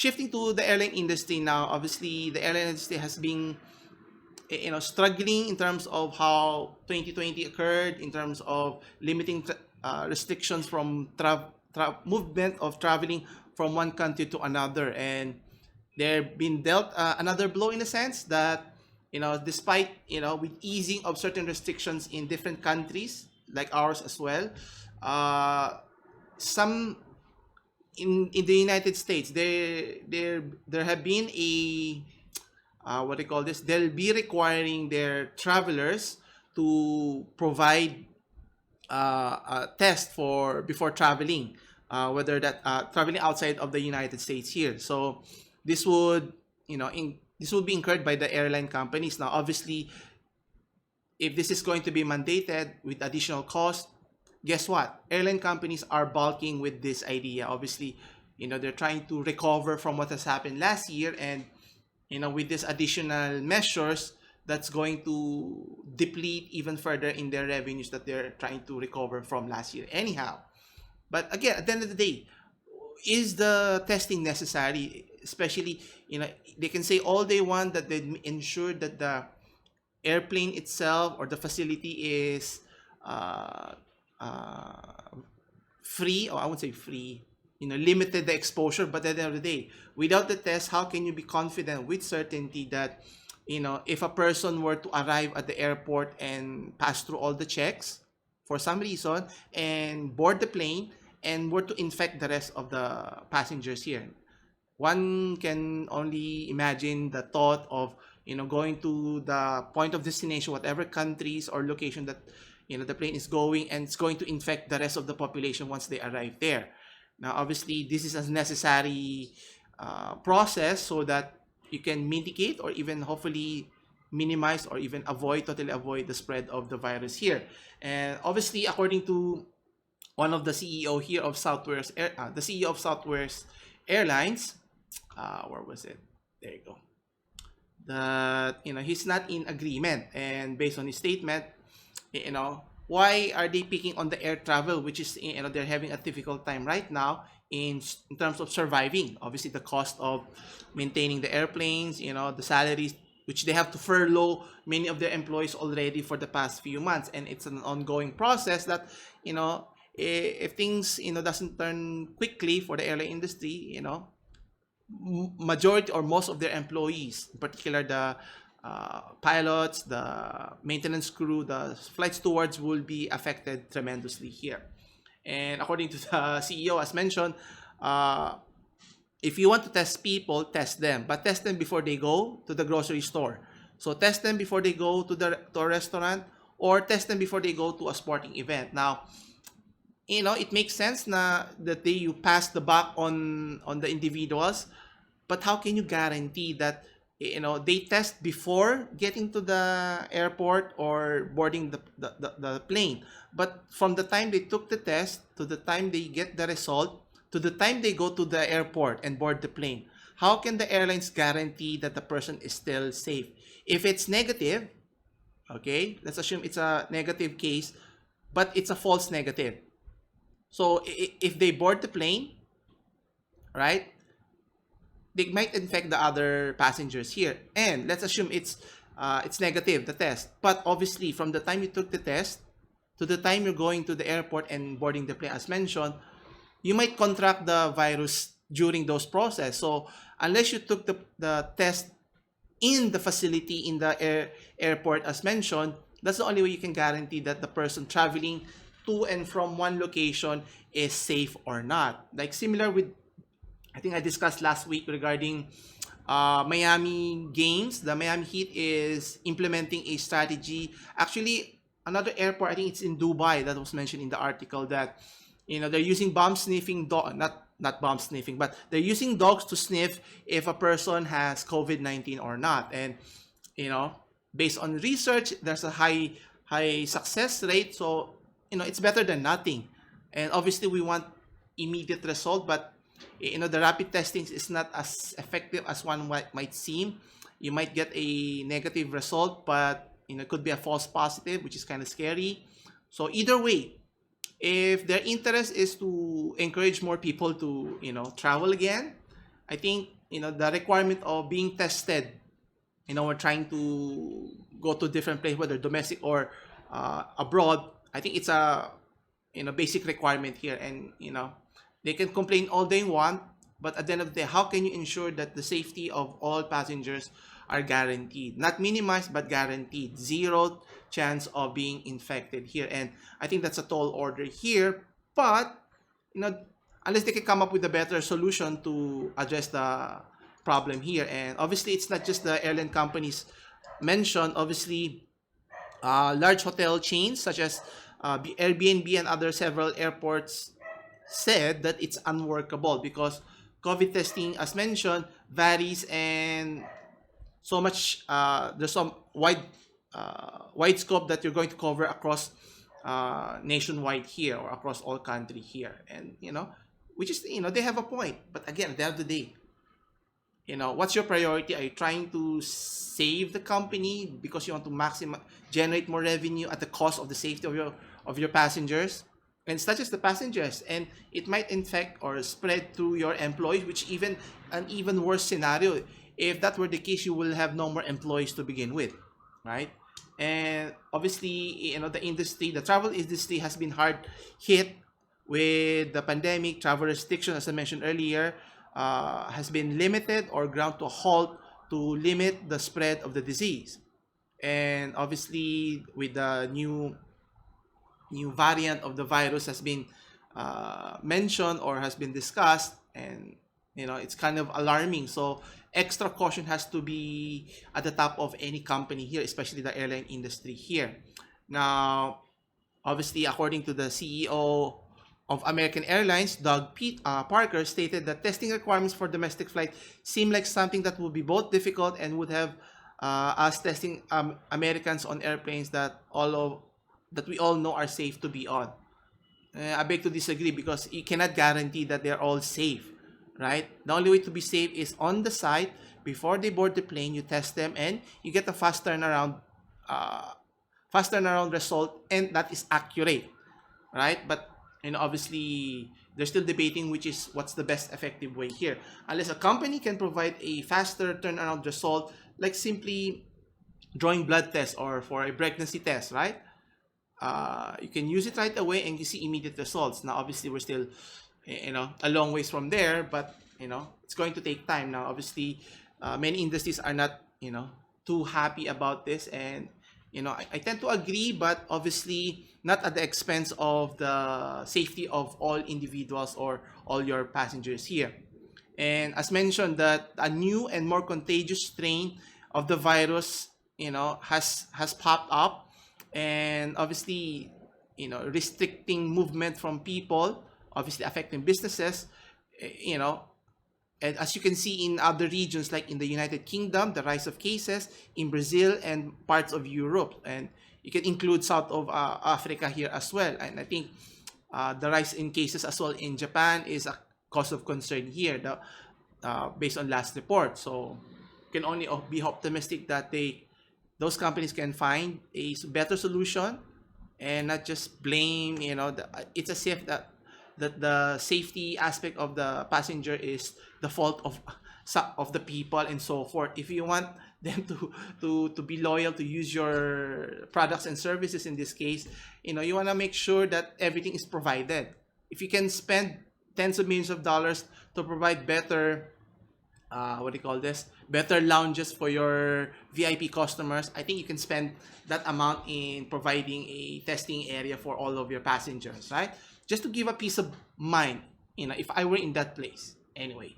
shifting to the airline industry now, obviously the airline industry has been struggling in terms of how 2020 occurred, in terms of limiting restrictions from movement of traveling from one country to another, and they've been dealt another blow in a sense that despite with easing of certain restrictions in different countries like ours as well, some in the United States, there have been a what they call this. They'll be requiring their travelers to provide a test for before traveling, whether that traveling outside of the United States here. So this would this will be incurred by the airline companies. Now, obviously, if this is going to be mandated with additional cost, guess what? Airline companies are bulking with this idea. Obviously, they're trying to recover from what has happened last year, and with these additional measures, that's going to deplete even further in their revenues that they're trying to recover from last year. Anyhow, but again, at the end of the day, is the testing necessary? Especially, they can say all they want that they ensure that the airplane itself or the facility is free, or I would say free, limited the exposure. But at the end of the day, without the test, how can you be confident with certainty that, if a person were to arrive at the airport and pass through all the checks for some reason and board the plane and were to infect the rest of the passengers here? One can only imagine the thought of, going to the point of destination, whatever countries or location that, the plane is going, and it's going to infect the rest of the population once they arrive there. Now, obviously, this is a necessary process so that you can mitigate or even hopefully minimize or even totally avoid the spread of the virus here. And obviously, according to one of the CEO here of Southwest, the CEO of Southwest Airlines, where was it? There you go. That he's not in agreement, and based on his statement, why are they picking on the air travel, which is they're having a difficult time right now in terms of surviving. Obviously, the cost of maintaining the airplanes, the salaries, which they have to furlough many of their employees already for the past few months, and it's an ongoing process that if things doesn't turn quickly for the airline industry, majority or most of their employees, in particular the pilots, the maintenance crew, the flight stewards, will be affected tremendously here. And according to the CEO, as mentioned, if you want to test people, test them, but test them before they go to the grocery store. So test them before they go to a restaurant, or test them before they go to a sporting event. Now, it makes sense that you pass the buck on the individuals, but how can you guarantee that they test before getting to the airport or boarding the plane? But from the time they took the test to the time they get the result to the time they go to the airport and board the plane, how can the airlines guarantee that the person is still safe? If it's negative, okay, let's assume it's a negative case, but it's a false negative. So if they board the plane, right, they might infect the other passengers here. And let's assume it's negative, the test. But obviously, from the time you took the test to the time you're going to the airport and boarding the plane, as mentioned, you might contract the virus during those process. So unless you took the test in the facility, in the airport, as mentioned, that's the only way you can guarantee that the person traveling to and from one location is safe or not. Like similar with, I think I discussed last week regarding Miami games. The Miami Heat is implementing a strategy. Actually, another airport, I think it's in Dubai, that was mentioned in the article, that they're using bomb sniffing dog, not bomb sniffing, but they're using dogs to sniff if a person has COVID-19 or not. And based on research, there's a high success rate. So it's better than nothing. And obviously, we want immediate result, but the rapid testing is not as effective as one might seem. You might get a negative result, but it could be a false positive, which is kind of scary. So either way, if their interest is to encourage more people to travel again, I think the requirement of being tested, we're trying to go to different places, whether domestic or abroad. I think it's a basic requirement here, and they can complain all they want, but at the end of the day, how can you ensure that the safety of all passengers are guaranteed, not minimized but guaranteed, zero chance of being infected here? And I think that's a tall order here, but you know unless they can come up with a better solution to address the problem here. And obviously it's not just the airline companies mentioned. Obviously large hotel chains such as Airbnb and other several airports said that it's unworkable because COVID testing, as mentioned, varies, and so much. There's some wide scope that you're going to cover across nationwide here, or across all country here, and which is they have a point. But again, at the end of the day, what's your priority? Are you trying to save the company because you want to maximize, generate more revenue at the cost of the safety of your passengers? And it's not just the passengers, and it might infect or spread to your employees, which even an even worse scenario. If that were the case, you will have no more employees to begin with, right? And obviously, the travel industry has been hard hit with the pandemic. Travel restriction, as I mentioned earlier, has been limited or ground to a halt to limit the spread of the disease. And obviously, with the new variant of the virus has been mentioned or has been discussed, and it's kind of alarming. So extra caution has to be at the top of any company here, especially the airline industry here. Now, obviously, according to the CEO of American Airlines, Parker, stated that testing requirements for domestic flight seem like something that would be both difficult and would have us testing Americans on airplanes that we all know are safe to be on. I beg to disagree, because you cannot guarantee that they're all safe, right? The only way to be safe is on the site. Before they board the plane, you test them and you get a fast turnaround result, and that is accurate, right? But obviously they're still debating what's the best effective way here. Unless a company can provide a faster turnaround result, like simply drawing blood tests or for a pregnancy test, right? You can use it right away and you see immediate results. Now, obviously, we're still, a long ways from there, but, it's going to take time. Now, obviously, many industries are not, too happy about this. And, I tend to agree, but obviously not at the expense of the safety of all individuals or all your passengers here. And as mentioned, that a new and more contagious strain of the virus, has popped up, and obviously, restricting movement from people, obviously affecting businesses, and as you can see in other regions, like in the United Kingdom, the rise of cases in Brazil and parts of Europe, and you can include South of Africa here as well. And I think the rise in cases as well in Japan is a cause of concern here, based on last report. So you can only be optimistic that those companies can find a better solution and not just blame, it's as if that the safety aspect of the passenger is the fault of the people and so forth. If you want them to be loyal, to use your products and services in this case, you want to make sure that everything is provided. If you can spend tens of millions of dollars to provide better better lounges for your VIP customers, I think you can spend that amount in providing a testing area for all of your passengers, right? Just to give a peace of mind, if I were in that place. Anyway,